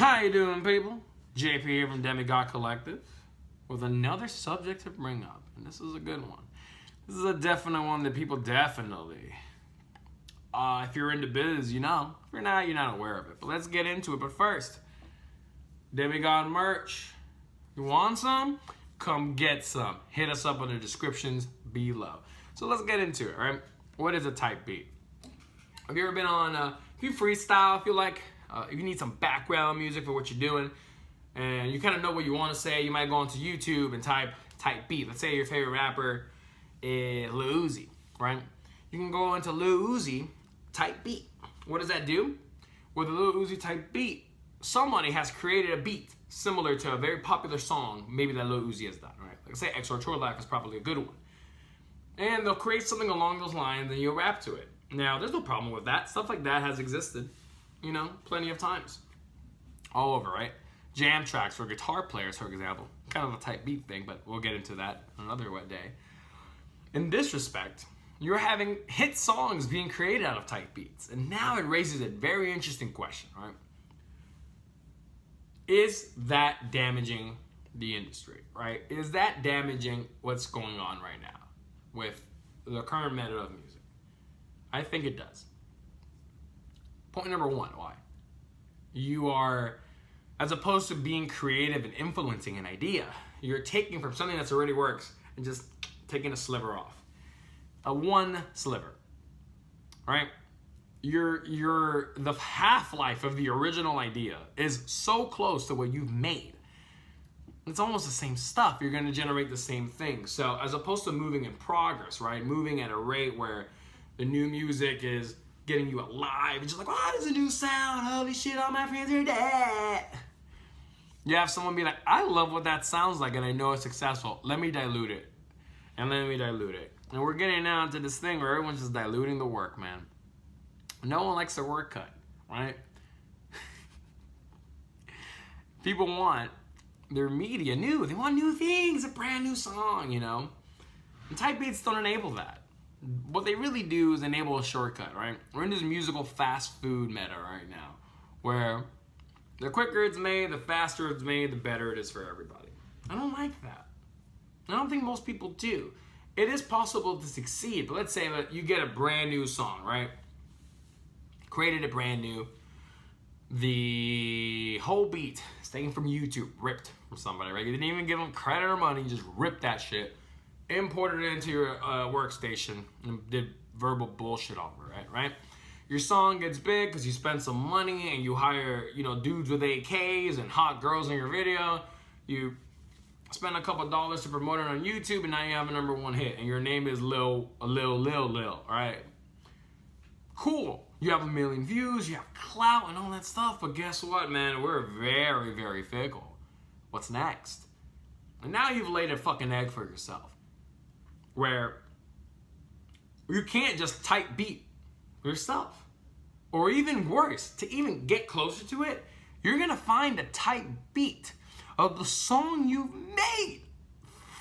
How you doing, people? JP here from Demigod Collective with another subject to bring up, and this is a good one. This is a definite one that people definitely, if you're into biz, you know. If you're not aware of it. But let's get into it. But first, Demigod merch. You want some? Come get some. Hit us up in the descriptions below. So let's get into it, right? What is a type beat? Have you ever been on, if you freestyle, if you need some background music for what you're doing, and you kind of know what you want to say, you might go onto YouTube and type beat. Let's say your favorite rapper is Lil Uzi, right? You can go into Lil Uzi, type beat. What does that do? With a Lil Uzi type beat, somebody has created a beat similar to a very popular song, maybe that Lil Uzi has done, right? Like I say, XR Tour Life is probably a good one. And they'll create something along those lines, and you'll rap to it. Now, there's no problem with that. Stuff like that has existed, you know, plenty of times. All over, right? Jam tracks for guitar players, for example. Kind of a type beat thing, but we'll get into that another day. In this respect, you're having hit songs being created out of type beats. And now it raises a very interesting question, right? Is that damaging the industry, right? Is that damaging what's going on right now with the current method of music? I think it does. Point number one, why? You are, as opposed to being creative and influencing an idea, you're taking from something that's already works and just taking a sliver off. One sliver, right? The half-life of the original idea is so close to what you've made. It's almost the same stuff. You're going to generate the same thing. So as opposed to moving in progress, right? Moving at a rate where the new music is getting you alive. It's just like, oh, there's a new sound. Holy shit, all my friends are dead. You have someone be like, I love what that sounds like and I know it's successful. Let me dilute it. And let me dilute it. And we're getting now into this thing where everyone's just diluting the work, man. No one likes their work cut, right? People want their media new. They want new things, a brand new song, you know? And type beats don't enable that. What they really do is enable a shortcut, right? We're in this musical fast food meta right now, where the quicker it's made, the faster it's made, the better it is for everybody. I don't like that. I don't think most people do. It is possible to succeed, but let's say that you get a brand new song, right? Created it brand new. The whole beat is taken from YouTube, ripped from somebody, right? You didn't even give them credit or money, you just ripped that shit, imported it into your workstation, and did verbal bullshit over it, right? Your song gets big because you spend some money and you hire, dudes with AKs and hot girls in your video. You spend a couple dollars to promote it on YouTube, and now you have a #1 hit, and your name is Lil, all right? Cool. You have 1 million views, you have clout and all that stuff, but guess what, man? We're very, very fickle. What's next? And now you've laid a fucking egg for yourself, where you can't just type beat yourself. Or even worse, to even get closer to it, you're gonna find a type beat of the song you've made.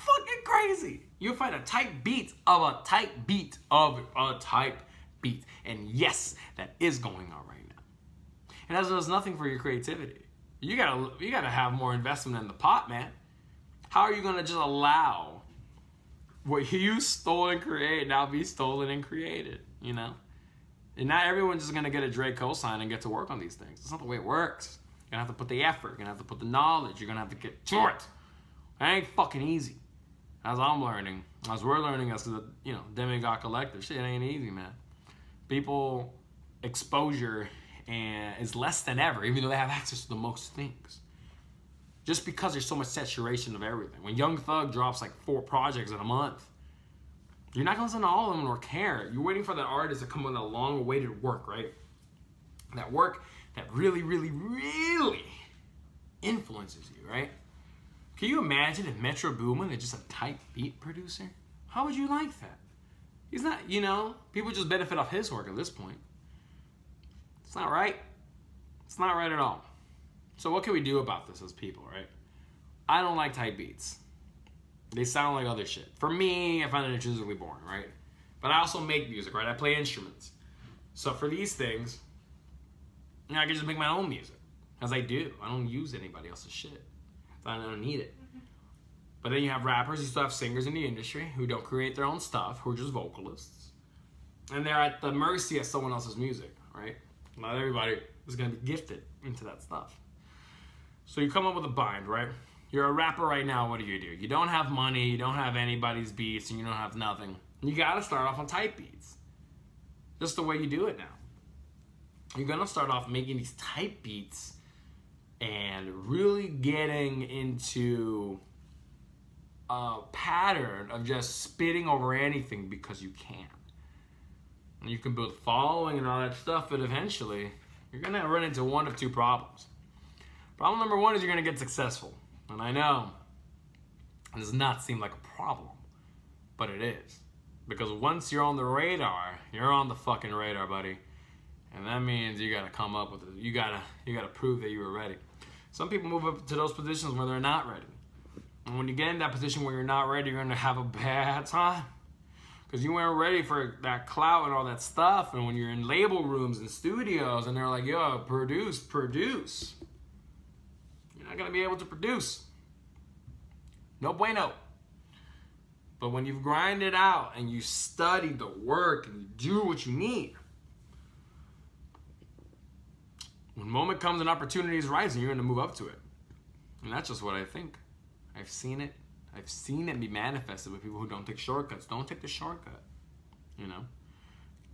Fucking crazy. You'll find a type beat of a type beat of a type beat. And yes, that is going on right now. And that does nothing for your creativity. You gotta have more investment in the pot, man. How are you gonna just allow what you stole and created now be stolen and created, you know? And not everyone's just gonna get a Drake cosign and get to work on these things. That's not the way it works. You're gonna have to put the effort, you're gonna have to put the knowledge, you're gonna have to get to it. It ain't fucking easy. As I'm learning, as we're learning as the, Demigod Collective, shit ain't easy, man. People exposure is less than ever, even though they have access to the most things. Just because there's so much saturation of everything. When Young Thug drops like 4 projects in a month, you're not gonna listen to all of them or care. You're waiting for that artist to come with a long-awaited work, right? That work that really, really, really influences you, right? Can you imagine if Metro Boomin is just a type beat producer? How would you like that? He's not, people just benefit off his work at this point. It's not right. It's not right at all. So what can we do about this as people, right? I don't like type beats. They sound like other shit. For me, I find it intrinsically boring, right? But I also make music, right? I play instruments. So for these things, I can just make my own music. as I do. I don't use anybody else's shit. I don't need it. But then you have rappers, you still have singers in the industry who don't create their own stuff, who are just vocalists. And they're at the mercy of someone else's music, right? Not everybody is going to be gifted into that stuff. So you come up with a bind, right? You're a rapper right now, what do? You don't have money, you don't have anybody's beats, and you don't have nothing. You got to start off on type beats. Just the way you do it now. You're going to start off making these type beats and really getting into a pattern of just spitting over anything because you can. And you can build a following and all that stuff, but eventually you're going to run into one of two problems. Problem number one is you're going to get successful. And I know it does not seem like a problem, but it is. Because once you're on the radar, you're on the fucking radar, buddy. And that means you got to come up with it. You got to prove that you were ready. Some people move up to those positions where they're not ready. And when you get in that position where you're not ready, you're going to have a bad time. Because you weren't ready for that clout and all that stuff. And when you're in label rooms and studios and they're like, yo, produce. You're not going to be able to produce. No bueno. But when you've grinded out and you study the work and you do what you need, when moment comes and opportunity is rising, you're going to move up to it. And that's just what I think. I've seen it. I've seen it be manifested with people who don't take shortcuts. Don't take the shortcut. You know?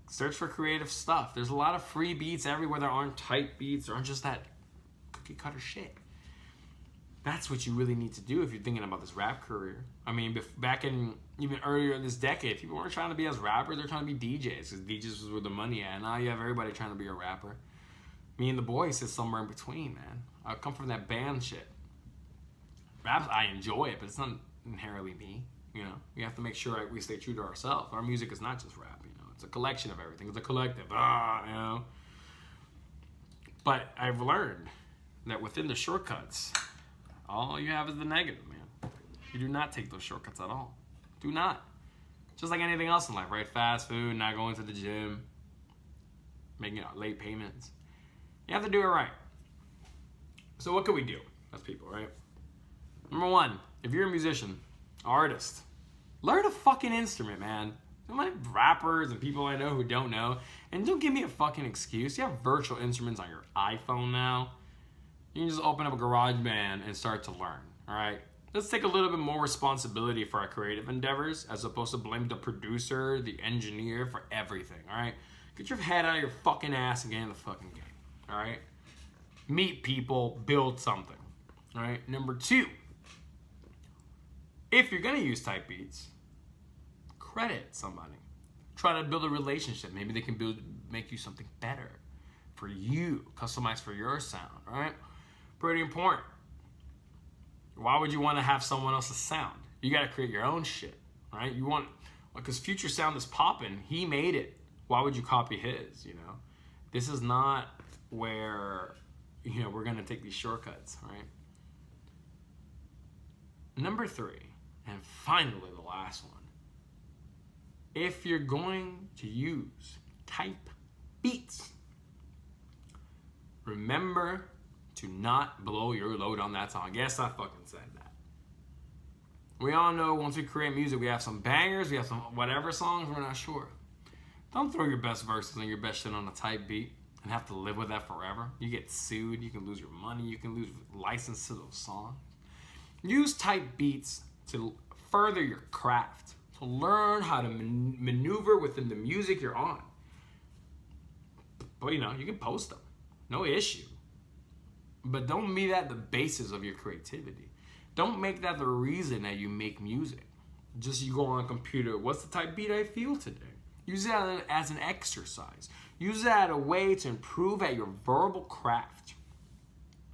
Search for creative stuff. There's a lot of free beats everywhere. There aren't type beats. There aren't just that cookie cutter shit. That's what you really need to do if you're thinking about this rap career. I mean, back in even earlier in this decade, people weren't trying to be as rappers. They're trying to be DJs because DJs was where the money at. And now you have everybody trying to be a rapper. Me and the boys sit somewhere in between, man. I come from that band shit. Rap, I enjoy it, but it's not inherently me. You know, we have to make sure we stay true to ourselves. Our music is not just rap. You know, it's a collection of everything. It's a collective. You know. But I've learned that within the shortcuts, all you have is the negative, man. You do not take those shortcuts at all. Do not. Just like anything else in life, right? Fast food, not going to the gym, making late payments. You have to do it right. So what can we do as people, right? Number one, if you're a musician, artist, learn a fucking instrument, man. Don't like rappers and people I know who don't know. And don't give me a fucking excuse. You have virtual instruments on your iPhone now. You can just open up a GarageBand and start to learn, all right? Let's take a little bit more responsibility for our creative endeavors as opposed to blame the producer, the engineer for everything, all right? Get your head out of your fucking ass and get in the fucking game, all right? Meet people, build something, all right? Number two, if you're gonna use type beats, credit somebody. Try to build a relationship. Maybe they can make you something better for you, customized for your sound, all right? Pretty important. Why would you want to have someone else's sound? You got to create your own shit, right? You want, because Future sound is popping. He made it. Why would you copy his, you know? This is not where, you know, we're going to take these shortcuts, right? Number three, and finally the last one. If you're going to use type beats, remember to not blow your load on that song. Yes, I fucking said that. We all know once we create music, we have some bangers, we have some whatever songs, we're not sure. Don't throw your best verses and your best shit on a type beat and have to live with that forever. You get sued, you can lose your money, you can lose license to those songs. Use type beats to further your craft, to learn how to maneuver within the music you're on. But you know, you can post them, no issue. But don't make that the basis of your creativity. Don't make that the reason that you make music. Just you go on a computer, what's the type beat I feel today? Use that as an exercise. Use that as a way to improve at your verbal craft.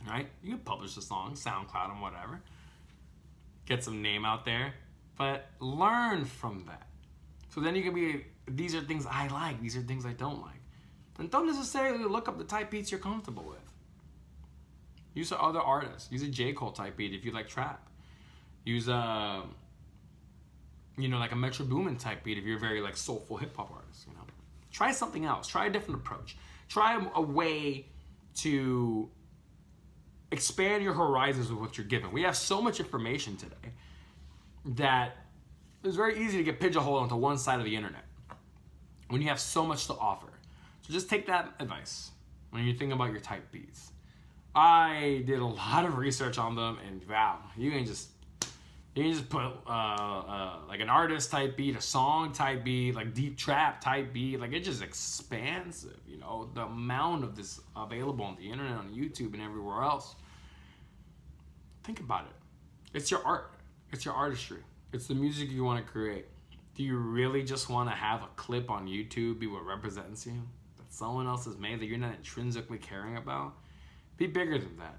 Right? You can publish a song, SoundCloud and whatever. Get some name out there. But learn from that. So then you can be, these are things I like, these are things I don't like. And don't necessarily look up the type beats you're comfortable with. Use other artists. Use a J. Cole type beat if you like trap. Use a, you know, like a Metro Boomin type beat if you're a very like soulful hip hop artist. You know, try something else. Try a different approach. Try a way to expand your horizons with what you're given. We have so much information today that it's very easy to get pigeonholed onto one side of the internet when you have so much to offer. So just take that advice when you're thinking about your type beats. I did a lot of research on them, and wow, you can just put like an artist type beat, a song type beat, like deep trap type beat. Like, it's just expansive, you know, the amount of this available on the internet, on YouTube, and everywhere else. Think about it. It's your art. It's your artistry. It's the music you want to create. Do you really just want to have a clip on YouTube be what represents you? That someone else has made that you're not intrinsically caring about? Be bigger than that.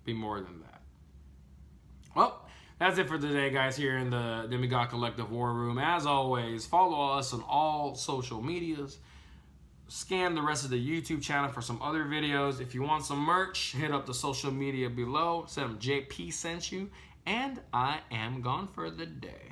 Be more than that. Well, that's it for today, guys, here in the Demigod Collective War Room. As always, follow us on all social medias. Scan the rest of the YouTube channel for some other videos. If you want some merch, hit up the social media below. Send them JP sent you. And I am gone for the day.